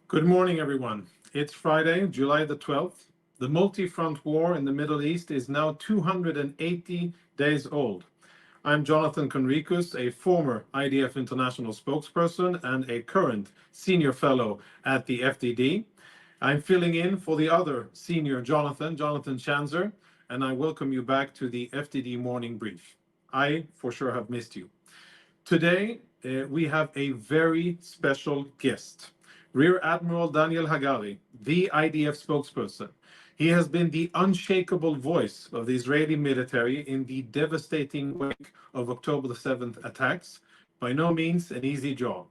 Good morning, everyone. It's Friday, July the 12th. The multi-front war in the Middle East is now 280 days old. I'm Jonathan Conricus, a former IDF international spokesperson and a current senior fellow at the FDD. I'm filling in for the other senior Jonathan Schanzer, and I welcome you back to the FDD morning brief. I, for sure, have missed you. Today, we have a very special guest, Rear Admiral Daniel Hagari, the IDF spokesperson. He has been the unshakable voice of the Israeli military in the devastating wake of October the 7th attacks. By no means an easy job.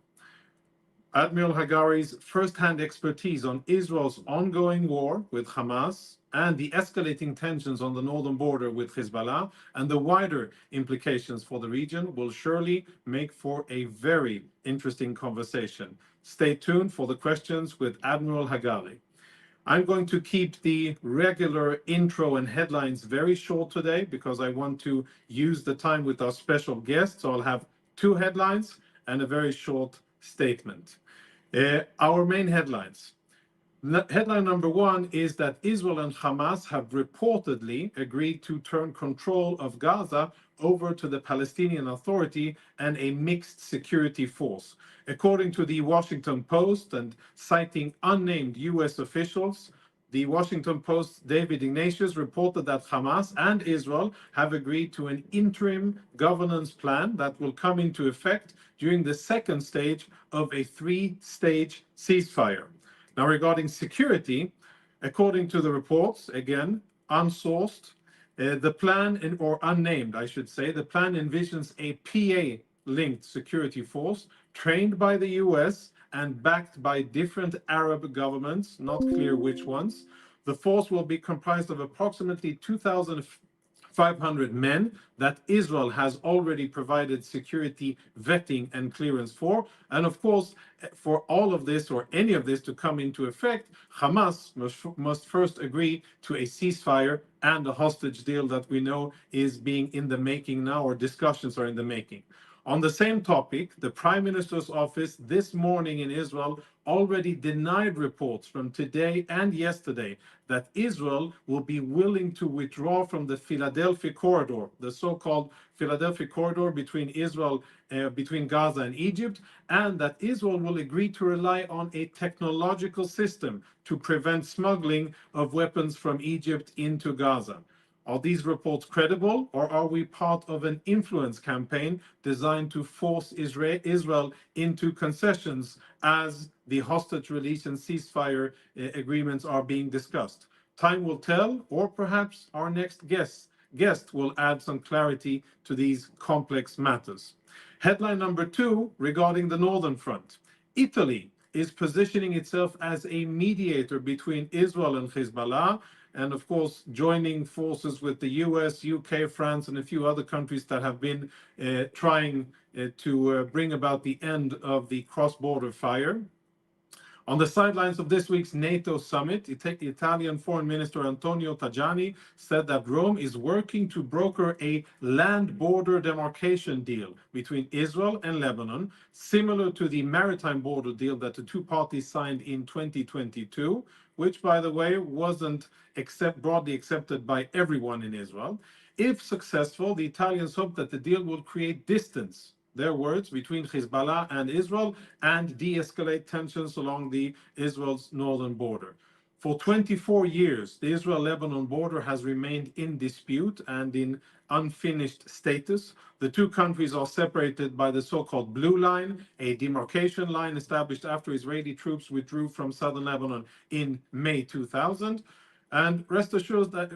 Admiral Hagari's first-hand expertise on Israel's ongoing war with Hamas and the escalating tensions on the northern border with Hezbollah and the wider implications for the region will surely make for a very interesting conversation. Stay tuned for the questions with Admiral Hagari. I'm going to keep the regular intro and headlines very short today because I want to use the time with our special guests. So I'll have two headlines and a very short statement. Our main headlines. Headline number one is that Israel and Hamas have reportedly agreed to turn control of Gaza over to the Palestinian Authority and a mixed security force. According to the Washington Post and citing unnamed US officials, the Washington Post's David Ignatius reported that Hamas and Israel have agreed to an interim governance plan that will come into effect during the second stage of a three-stage ceasefire. Now, regarding security, according to the reports, again, unsourced, the plan, or unnamed, I should say, the plan envisions a PA-linked security force trained by the US and backed by different Arab governments, not clear which ones. The force will be comprised of approximately 2,500 men that Israel has already provided security vetting and clearance for. And of course, for all of this or any of this to come into effect, Hamas must first agree to a ceasefire and a hostage deal that we know is being in the making now, or discussions are in the making. On the same topic, the Prime Minister's office this morning in Israel already denied reports from today and yesterday that Israel will be willing to withdraw from the Philadelphia corridor, the so-called Philadelphia corridor between between Gaza and Egypt, and that Israel will agree to rely on a technological system to prevent smuggling of weapons from Egypt into Gaza. Are these reports credible, or are we part of an influence campaign designed to force Israel into concessions as the hostage release and ceasefire agreements are being discussed? Time will tell, or perhaps our next guest will add some clarity to these complex matters. Headline number two regarding the Northern Front. Italy is positioning itself as a mediator between Israel and Hezbollah, and of course, joining forces with the US, UK, France, and a few other countries that have been trying to bring about the end of the cross-border fire. On the sidelines of this week's NATO summit, Italian Foreign Minister Antonio Tajani said that Rome is working to broker a land border demarcation deal between Israel and Lebanon, similar to the maritime border deal that the two parties signed in 2022, which, by the way, wasn't broadly accepted by everyone in Israel. If successful, the Italians hope that the deal will create distance, their words, between Hezbollah and Israel and de-escalate tensions along Israel's northern border. For 24 years, the Israel-Lebanon border has remained in dispute and in unfinished status. The two countries are separated by the so-called Blue Line, a demarcation line established after Israeli troops withdrew from southern Lebanon in May 2000. And rest assured that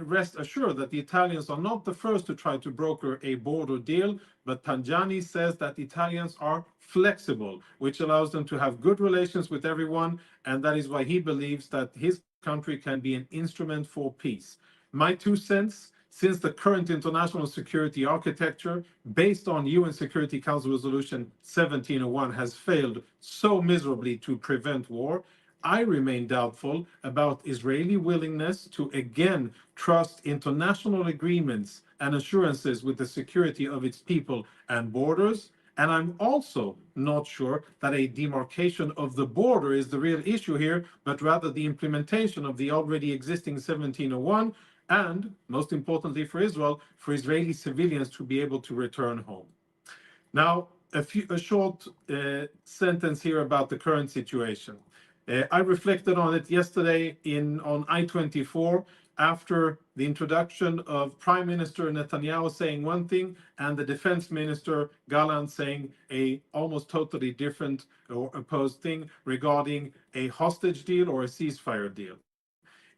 the Italians are not the first to try to broker a border deal, but Tajani says that the Italians are flexible, which allows them to have good relations with everyone, and that is why he believes that his country can be an instrument for peace. My 2 cents, since the current international security architecture based on UN Security Council Resolution 1701 has failed so miserably to prevent war, I remain doubtful about Israeli willingness to again trust international agreements and assurances with the security of its people and borders, And I'm also not sure that a demarcation of the border is the real issue here, but rather the implementation of the already existing 1701, and most importantly for Israel, for Israeli civilians to be able to return home. Now, a short sentence here about the current situation. I reflected on it yesterday on I-24 after the introduction of Prime Minister Netanyahu saying one thing and the Defense Minister Gallant saying a almost totally different or opposed thing regarding a hostage deal or a ceasefire deal.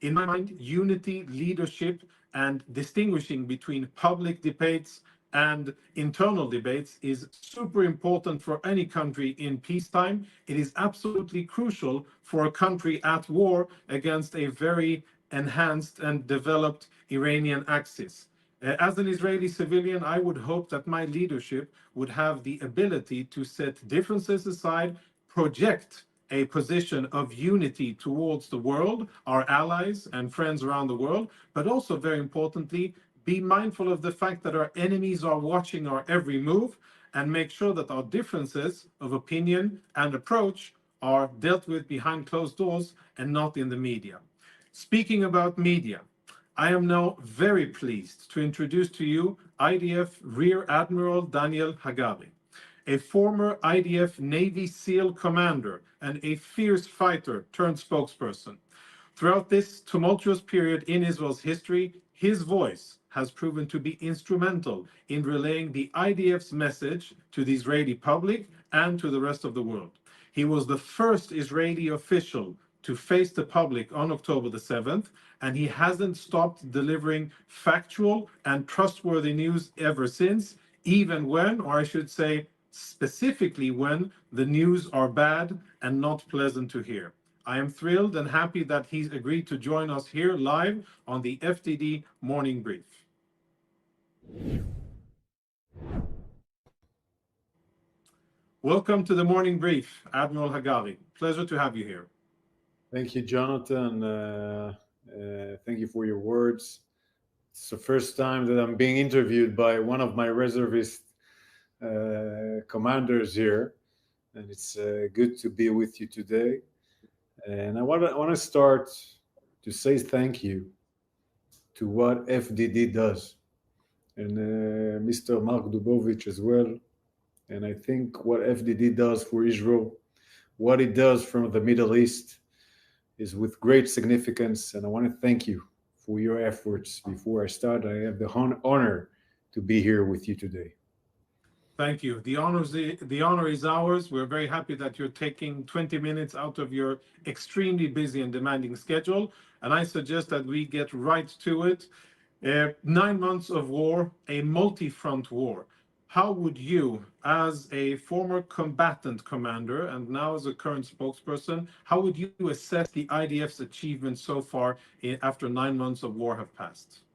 In my mind, unity, leadership, and distinguishing between public debates and internal debates is super important for any country in peacetime. It is absolutely crucial for a country at war against a very enhanced and developed Iranian axis. As an Israeli civilian, I would hope that my leadership would have the ability to set differences aside, project a position of unity towards the world, our allies and friends around the world, but also very importantly, be mindful of the fact that our enemies are watching our every move and make sure that our differences of opinion and approach are dealt with behind closed doors and not in the media. Speaking about media, I am now very pleased to introduce to you IDF Rear Admiral Daniel Hagari, a former IDF Navy SEAL commander and a fierce fighter turned spokesperson. Throughout this tumultuous period in Israel's history, his voice has proven to be instrumental in relaying the IDF's message to the Israeli public and to the rest of the world. He was the first Israeli official to face the public on October the 7th, and he hasn't stopped delivering factual and trustworthy news ever since, even when, or I should say, specifically when the news are bad and not pleasant to hear. I am thrilled and happy that he's agreed to join us here live on the FDD Morning Brief. Welcome to the Morning Brief, Admiral Hagari. Pleasure to have you here. Thank you, Jonathan. Thank you for your words. It's the first time that I'm being interviewed by one of my reservist commanders here, and it's good to be with you today. And I want to start to say thank you to what FDD does, and Mr. Mark Dubovich as well. And I think what FDD does for Israel, what it does from the Middle East, is with great significance. And I want to thank you for your efforts. Before I start, I have the honor to be here with you today. Thank you. The honor is ours. We're very happy that you're taking 20 minutes out of your extremely busy and demanding schedule. And I suggest that we get right to it. 9 months of war, a multi-front war. How would you, as a former combatant commander and now as a current spokesperson, how would you assess the IDF's achievements so far after 9 months of war have passed?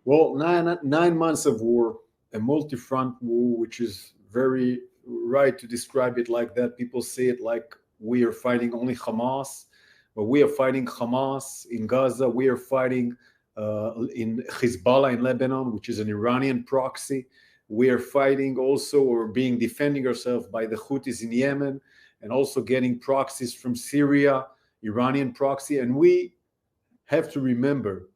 Well, nine months of war, a multi-front war, which is very right to describe it like that. People say it like we are fighting only Hamas, but we are fighting Hamas in Gaza. We are fighting in Hezbollah in Lebanon, which is an Iranian proxy. We are fighting also or being defending ourselves by the Houthis in Yemen, and also getting proxies from Syria, Iranian proxy. And we have to remember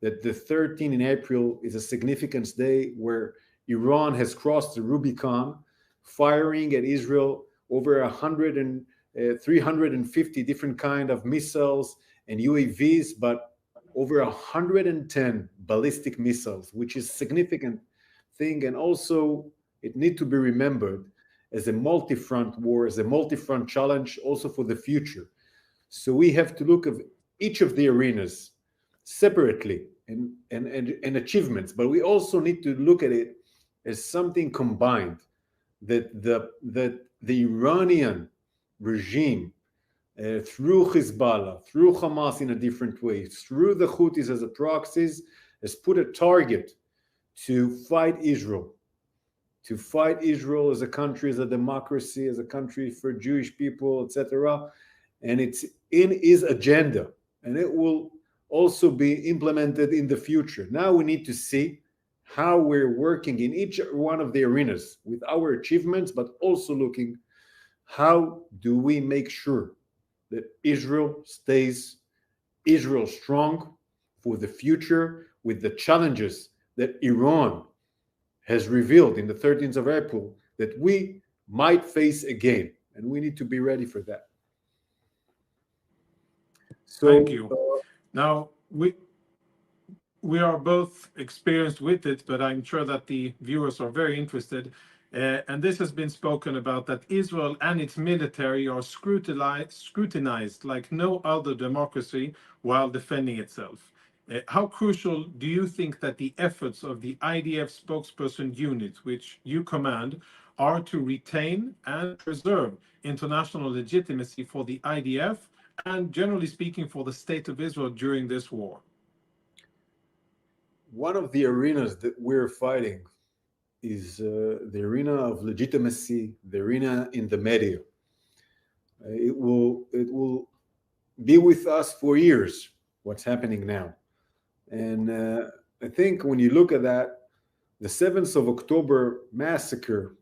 that the 13th in April is a significant day where Iran has crossed the Rubicon, firing at Israel over 350 different kind of missiles and UAVs, but over 110 ballistic missiles, which is significant thing. And also it need to be remembered as a multi-front war, as a multi-front challenge also for the future. So we have to look at each of the arenas separately and achievements, but we also need to look at it as something combined, that the Iranian regime through Hezbollah, through Hamas in a different way, through the Houthis as a proxies, has put a target to fight Israel as a country, as a democracy, as a country for Jewish people, etc. And it's in his agenda, and it will also be implemented in the future. Now we need to see how we're working in each one of the arenas with our achievements, but also looking how do we make sure that Israel stays Israel strong for the future with the challenges that Iran has revealed in the 13th of April that we might face again. And we need to be ready for that. Thank So, you. Now, we are both experienced with it, but I'm sure that the viewers are very interested. And this has been spoken about that Israel and its military are scrutinized like no other democracy while defending itself. How crucial do you think that the efforts of the IDF spokesperson unit, which you command, are to retain and preserve international legitimacy for the IDF and, generally speaking, for the state of Israel during this war? one of the arenas that we're fighting is the arena of legitimacy, the arena in the media. It will be with us for years. What's happening now, and I think when you look at that, the 7th of October massacre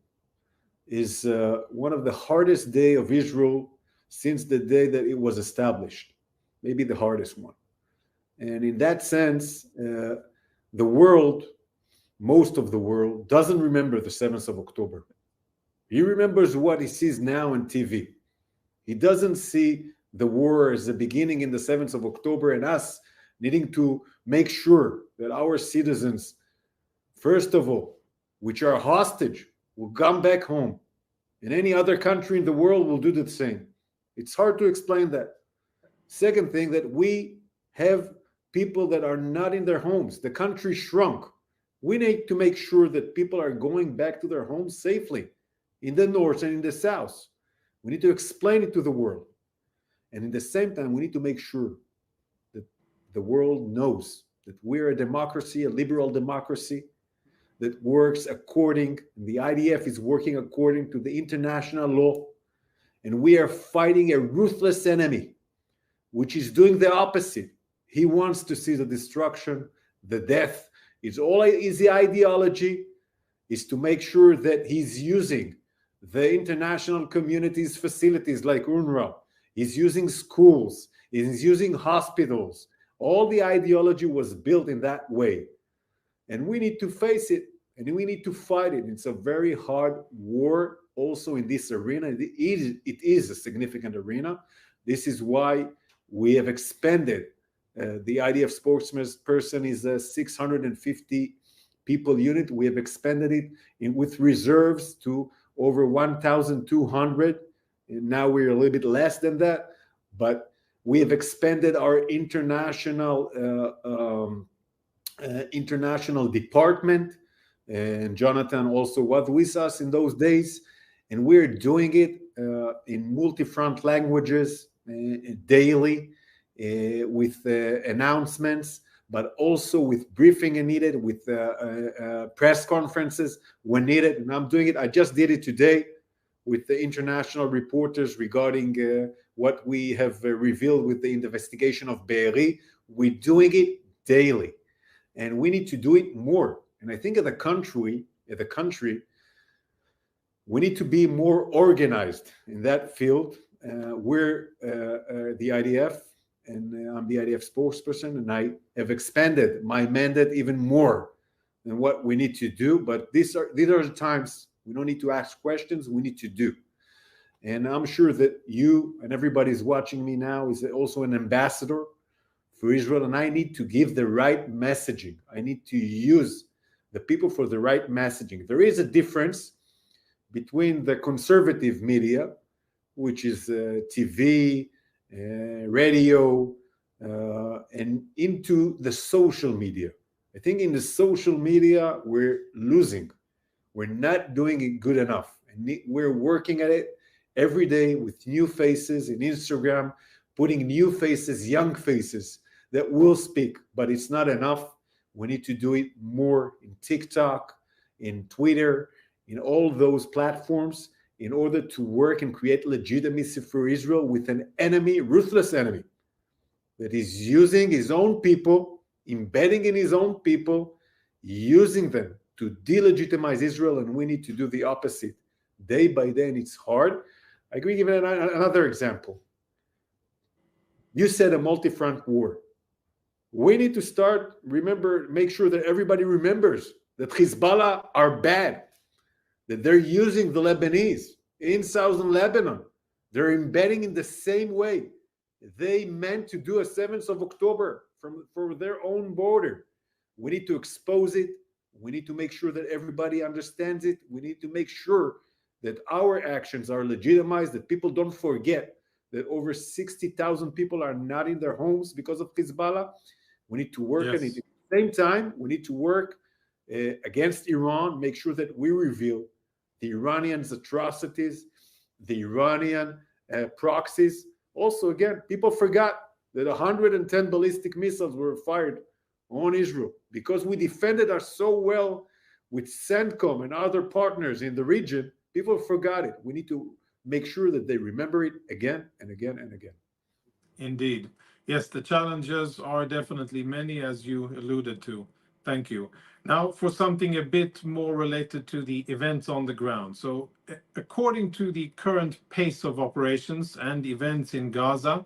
is one of the hardest day of Israel since the day that it was established, maybe the hardest one. And in that sense, the world, most of the world, doesn't remember the 7th of October. He remembers what he sees now on TV. He doesn't see the war as the beginning in the 7th of October and us needing to make sure that our citizens, first of all, which are hostage, will come back home. And any other country in the world will do the same. It's hard to explain that. Second thing, that we have people that are not in their homes. The country shrunk. We need to make sure that people are going back to their homes safely in the north and in the south. We need to explain it to the world. And in the same time, we need to make sure that the world knows that we're a democracy, a liberal democracy that works according, the IDF is working according to the international law. And we are fighting a ruthless enemy, which is doing the opposite. He wants to see the destruction, the death. Is the ideology is to make sure that he's using the international community's facilities like UNRWA. He's using schools. He's using hospitals. All the ideology was built in that way. And we need to face it and we need to fight it. It's a very hard war also in this arena. It is a significant arena. This is why we have expanded. The IDF spokesperson is a 650 people unit. We have expanded it with reserves to over 1,200. Now we're a little bit less than that, but we have expanded our international department. And Jonathan also was with us in those days. And we're doing it in multi-front languages daily. With announcements, but also with briefing when needed, with press conferences when needed. And I'm doing it. I just did it today with the international reporters regarding what we have revealed with the investigation of Be'eri. We're doing it daily, and we need to do it more. And I think as a country, we need to be more organized in that field. We're the IDF. And I'm the IDF spokesperson, and I have expanded my mandate even more than what we need to do. But these are the times we don't need to ask questions, we need to do. And I'm sure that you and everybody who's watching me now is also an ambassador for Israel, and I need to give the right messaging. I need to use the people for the right messaging. There is a difference between the conservative media, which is TV, radio, and into the social media. I think in the social media, we're losing. We're not doing it good enough. And we're working at it every day with new faces in Instagram, putting new faces, young faces that will speak, but it's not enough. We need to do it more in TikTok, in Twitter, in all those platforms, in order to work and create legitimacy for Israel with an enemy, ruthless enemy, that is using his own people, embedding in his own people, using them to delegitimize Israel, and we need to do the opposite day by day, and it's hard. I can give another example. You said a multi-front war. We need to start, make sure that everybody remembers that Hezbollah are bad, that they're using the Lebanese in southern Lebanon. They're embedding in the same way. They meant to do a 7th of October for their own border. We need to expose it. We need to make sure that everybody understands it. We need to make sure that our actions are legitimized, that people don't forget that over 60,000 people are not in their homes because of Hezbollah. We need to work on it. At the same time, we need to work against Iran, make sure that we reveal the Iranians' atrocities, the Iranian proxies. Also, again, people forgot that 110 ballistic missiles were fired on Israel because we defended us so well with CENTCOM and other partners in the region. People forgot it. We need to make sure that they remember it again and again and again. Indeed. Yes, the challenges are definitely many, as you alluded to. Thank you. Now, for something a bit more related to the events on the ground. So, according to the current pace of operations and events in Gaza,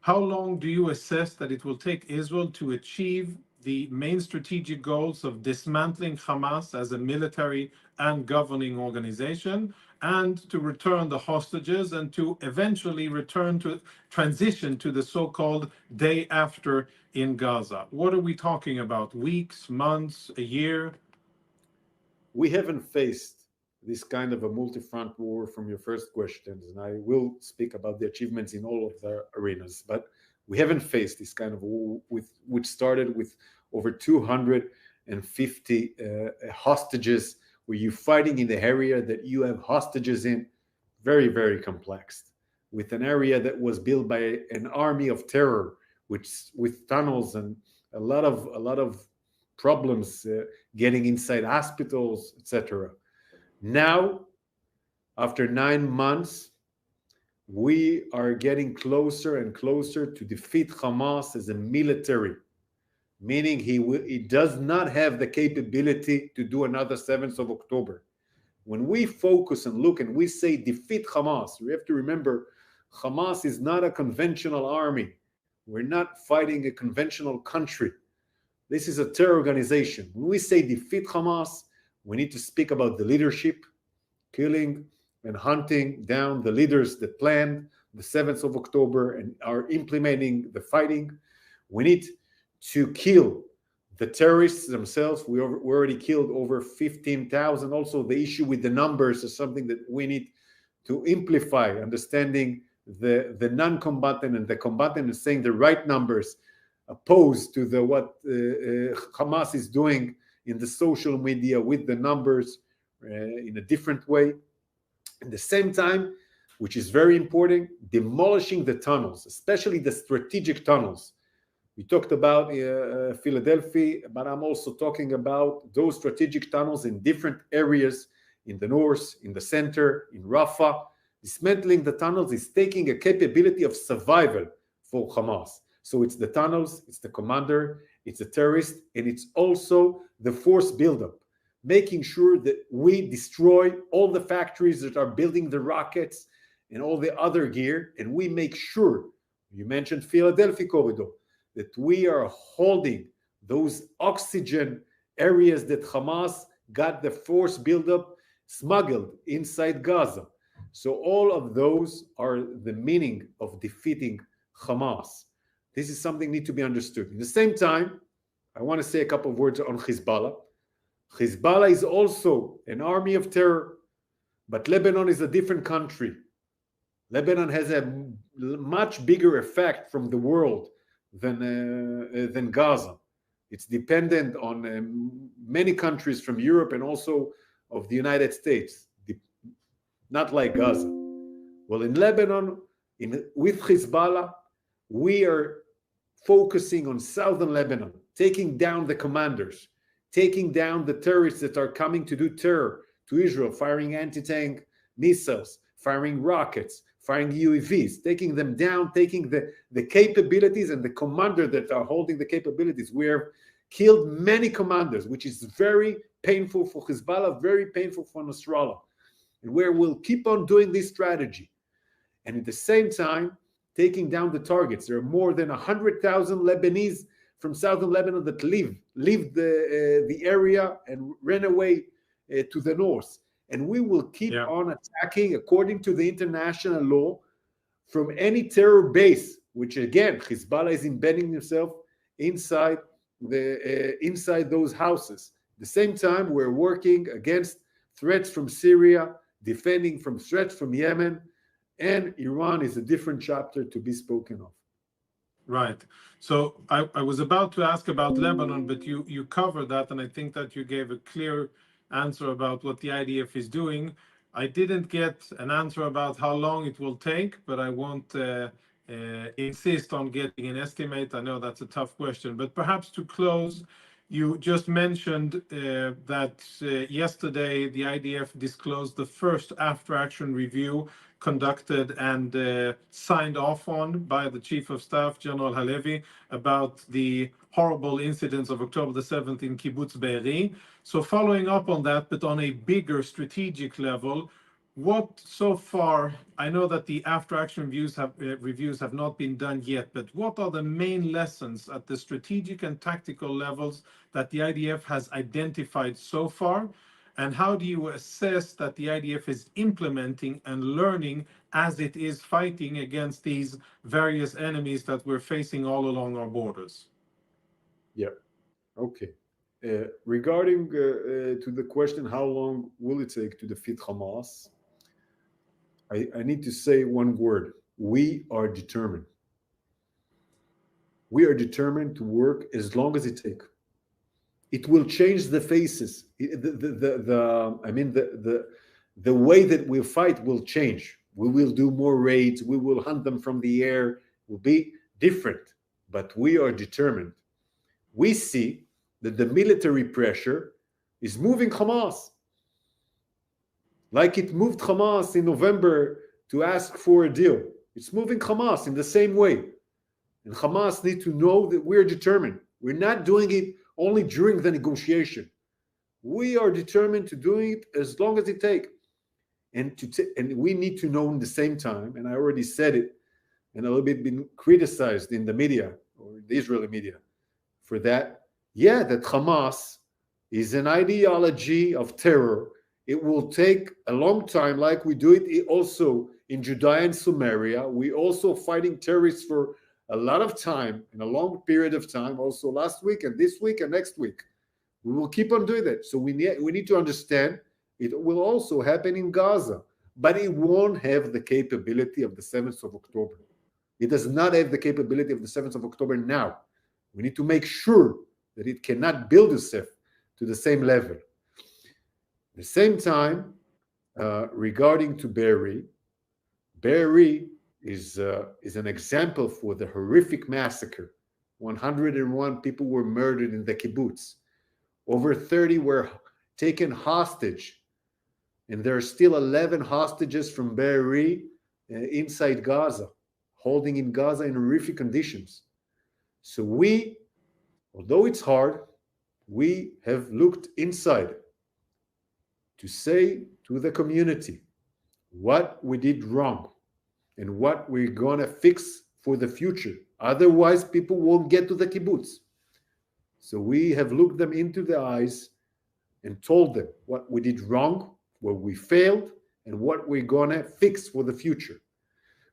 how long do you assess that it will take Israel to achieve the main strategic goals of dismantling Hamas as a military and governing organization, and to return the hostages, and to eventually transition to the so-called day after in Gaza? What are we talking about? Weeks, months, a year? We haven't faced this kind of a multi-front war from your first questions, and I will speak about the achievements in all of the arenas, but we haven't faced this kind of war which started with over 250 hostages, where you're fighting in the area that you have hostages in. Very, very complex, with an area that was built by an army of terror, with tunnels and a lot of problems getting inside hospitals, etc. Now, after 9 months, we are getting closer and closer to defeat Hamas as a military, meaning he does not have the capability to do another 7th of October. When we focus and look and we say defeat Hamas, we have to remember Hamas is not a conventional army. We're not fighting a conventional country. This is a terror organization. When we say defeat Hamas, we need to speak about the leadership, killing and hunting down the leaders that planned the 7th of October and are implementing the fighting. We need to kill the terrorists themselves. We already killed over 15,000. Also, the issue with the numbers is something that we need to amplify, understanding the non-combatant and the combatant, and saying the right numbers, opposed to what Hamas is doing in the social media with the numbers in a different way. At the same time, which is very important, demolishing the tunnels, especially the strategic tunnels. We talked about Philadelphia, but I'm also talking about those strategic tunnels in different areas in the north, in the center, in Rafah. Dismantling the tunnels is taking a capability of survival for Hamas. So it's the tunnels, it's the commander, it's the terrorist, and it's also the force buildup, making sure that we destroy all the factories that are building the rockets and all the other gear, and we make sure, you mentioned Philadelphia corridor, that we are holding those oxygen areas that Hamas got the force buildup smuggled inside Gaza. So all of those are the meaning of defeating Hamas. This is something that needs to be understood. At the same time, I want to say a couple of words on Hezbollah. Hezbollah is also an army of terror, but Lebanon is a different country. Lebanon has a much bigger effect from the world than Gaza. It's dependent on many countries from Europe and also of the United States, not like Gaza. Well, in Lebanon, with Hezbollah, we are focusing on southern Lebanon, taking down the commanders, taking down the terrorists that are coming to do terror to Israel, firing anti-tank missiles, firing rockets, firing UAVs, taking them down, taking the capabilities and the commander that are holding the capabilities. We have killed many commanders, which is very painful for Hezbollah, very painful for Nasrallah, and where we'll keep on doing this strategy. And at the same time, taking down the targets. There are more than 100,000 Lebanese from southern Lebanon that leave the area and ran away to the north. And we will keep on attacking according to the international law from any terror base, which again, Hezbollah is embedding himself inside those houses. At the same time, we're working against threats from Syria, defending from threats from Yemen, and Iran is a different chapter to be spoken of. Right. So I was about to ask about Lebanon, but you covered that, and I think that you gave a clear answer about what the IDF is doing. I didn't get an answer about how long it will take, but I won't insist on getting an estimate. I know that's a tough question, but perhaps to close, you just mentioned that yesterday the IDF disclosed the first after-action review conducted and signed off on by the Chief of Staff, General Halevi, about the horrible incidents of October the 7th in Kibbutz Be'eri. So following up on that, but on a bigger strategic level, what so far, I know that the after-action reviews have not been done yet, but what are the main lessons at the strategic and tactical levels that the IDF has identified so far? And how do you assess that the IDF is implementing and learning as it is fighting against these various enemies that we're facing all along our borders? Yeah, okay. Regarding to the question, how long will it take to defeat Hamas? I need to say one word. We are determined. We are determined to work as long as it takes. It will change the faces. The way that we fight will change. We will do more raids. We will hunt them from the air. It will be different, but we are determined. We see that the military pressure is moving Hamas. Like it moved Hamas in November to ask for a deal. It's moving Hamas in the same way. And Hamas need to know that we're determined. We're not doing it only during the negotiation. We are determined to do it as long as it takes. And we need to know in the same time, and I already said it, and a little bit been criticized in the media, or the Israeli media, for that. Yeah, that Hamas is an ideology of terror. It will take a long time, like we do it also in Judea and Samaria. We also fighting terrorists for a lot of time, in a long period of time, also last week and this week and next week. We will keep on doing that. So we need to understand it will also happen in Gaza, but it won't have the capability of the 7th of October. It does not have the capability of the 7th of October now. We need to make sure that it cannot build itself to the same level. At the same time, regarding to Be'eri is an example for the horrific massacre. 101 people were murdered in the kibbutz. Over 30 were taken hostage, and there are still 11 hostages from Be'eri inside Gaza, holding in Gaza in horrific conditions. So we, although it's hard, we have looked inside to say to the community what we did wrong and what we're going to fix for the future. Otherwise, people won't get to the kibbutz. So we have looked them into the eyes and told them what we did wrong, where we failed, and what we're going to fix for the future.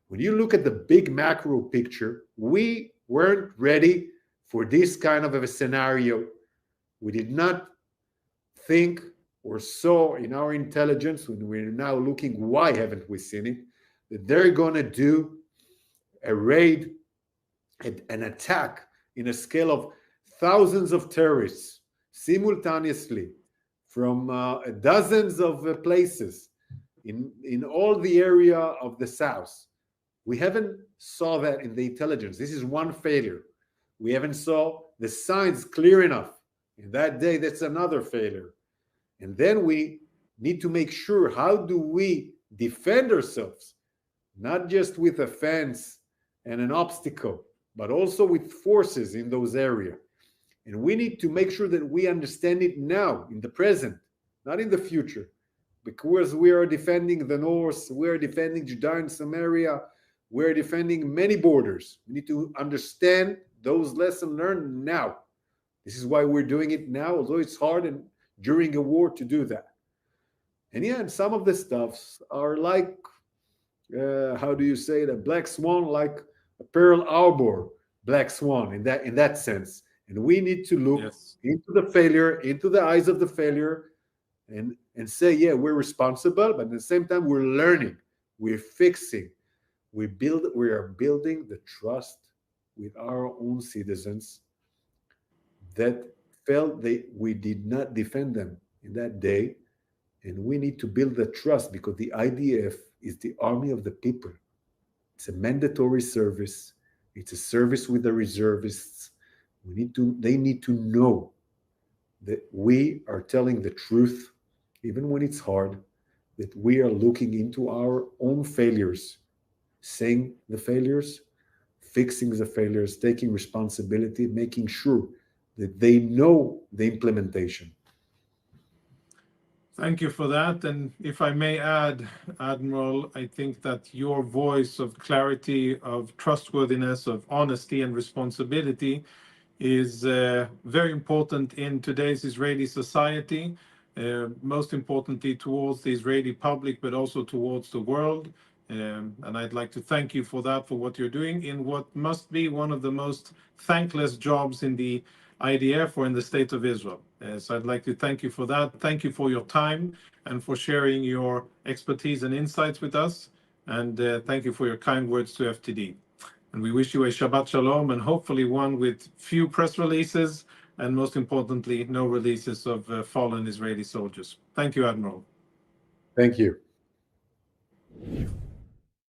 When you look at the big macro picture, we weren't ready for this kind of a scenario. We did not think or saw in our intelligence, when we're now looking, why haven't we seen it, that they're going to do a raid, an attack in a scale of thousands of terrorists simultaneously from dozens of places in all the area of the south. We haven't saw that in the intelligence. This is one failure. We haven't saw the signs clear enough. In that day, that's another failure. And then we need to make sure, how do we defend ourselves? Not just with a fence and an obstacle, but also with forces in those areas. And we need to make sure that we understand it now, in the present, not in the future. Because we are defending the North, we are defending Judea and Samaria, we are defending many borders. We need to understand those lessons learned now. This is why we're doing it now, although it's hard and during a war to do that. And yeah, and some of the stuffs are like, how do you say it, a black swan, like a Pearl Harbor black swan in that sense. And we need to look Yes. into the failure, into the eyes of the failure, and say, yeah, we're responsible, but at the same time, we're learning, we're fixing, we are building the trust with our own citizens that felt we did not defend them in that day. And we need to build the trust because the IDF is the army of the people. It's a mandatory service. It's a service with the reservists. They need to know that we are telling the truth, even when it's hard, that we are looking into our own failures, saying the failures, fixing the failures, taking responsibility, making sure that they know the implementation. Thank you for that. And if I may add, Admiral, I think that your voice of clarity, of trustworthiness, of honesty and responsibility is very important in today's Israeli society, most importantly towards the Israeli public, but also towards the world. And I'd like to thank you for that, for what you're doing in what must be one of the most thankless jobs in the IDF or in the state of Israel. So I'd like to thank you for that. Thank you for your time and for sharing your expertise and insights with us. And thank you for your kind words to FTD. And we wish you a Shabbat Shalom, and hopefully one with few press releases, and most importantly, no releases of fallen Israeli soldiers. Thank you, Admiral. Thank you.